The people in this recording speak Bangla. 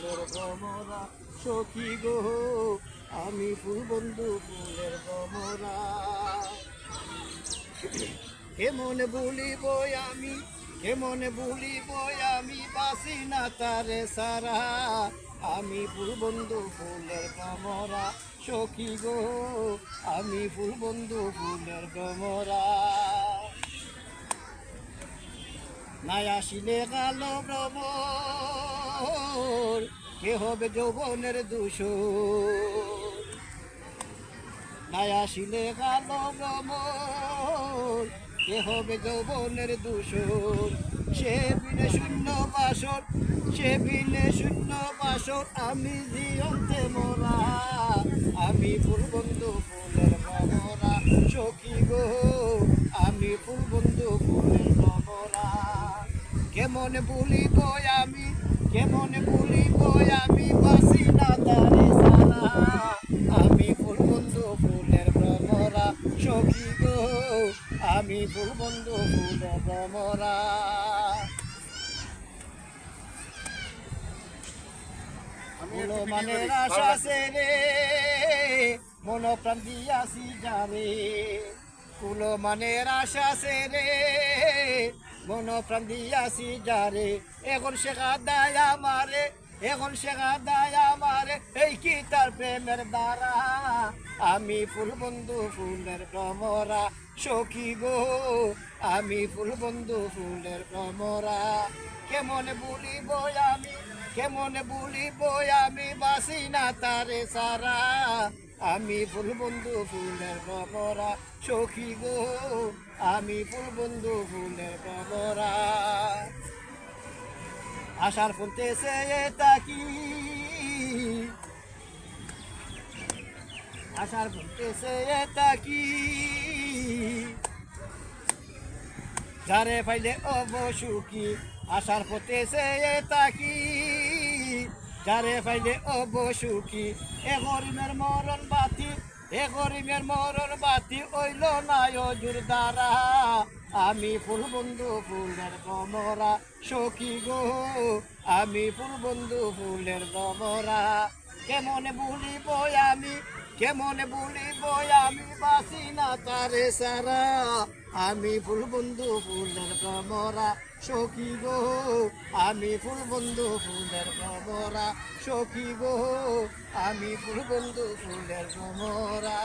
ফুলের ভ্রমরা সখী গো আমি ফুল বন্ধু ফুলের ভ্রমরা। কেমন বলিব আমি, কেমন বলিব আমি, বাসি না তারে সারা। আমি ফুল বন্ধু ফুলের ভ্রমরা সখী গো আমি ফুল বন্ধু ফুলের ভ্রমরা। নাই আসিলে কালো ভ্রমর কে হবে যৌবনের দূষণ। নাই আসিলে কালো ভ্রমর কে হবে যৌবনের দূষণ। সে বিনে শূন্য বাসর, সে বিনে শূন্য বাসর, আমি জিয়ন্তে মরা। আমি ফুল বন্ধু ফুলের ভ্রমরা সখী গো আমি ফুল বন্ধু ফুলের ভ্রমরা। কেমন বলিব আমি, কেমন বলিব আমি, বাসি না তারে সারা। আমি ফুল বন্ধু ফুলের ভ্রমরা সখী গো আমি ফুল বন্ধু ফুলের ভ্রমরা। ফুলো মানের আশা সেরে মন প্রাণ দিয়াছি যারে। ফুলো মানের আশা সেরে মন প্রাণ দিয়াছি যারে। এখন শেখা দায় আমারে, এখন শেখা দায় আমারে, এই কি তার প্রেমের দ্বারা। আমি ফুল বন্ধু ফুলের ভ্রমরা সখী গো আমি ফুল বন্ধু ফুলের ভ্রমরা। কেমন বলিব আমি, কেমন বলিব আমি, বাসি না তারে সারা। আমি ফুল বন্ধু ফুলের ভ্রমরা সখী গো আমি ফুল বন্ধু ফুলের ভ্রমরা। আশার ফুলতেছে তাকি, আশার ফুলতেছে তাকি, যারে পাইলে অবসুখী। আশার ফুলতেছে তাকি, যারে পাইলে অবসুখী। এ গরিমের মরণ বাতি, এ গরিমের মরণ বাতি ওইল না অজুর দ্বারা। আমি ফুল বন্ধু ফুলের ভ্রমরা সখী গো আমি ফুল বন্ধু ফুলের ভ্রমরা। কেমন বলিব আমি, কেমন বলিব আমি, বাসি না তারে সারা। আমি ফুল বন্ধু ফুলের ভ্রমরা সখী গো আমি ফুল বন্ধু ফুলের ভ্রমরা সখী গো আমি ফুল বন্ধু ফুলের ভ্রমরা।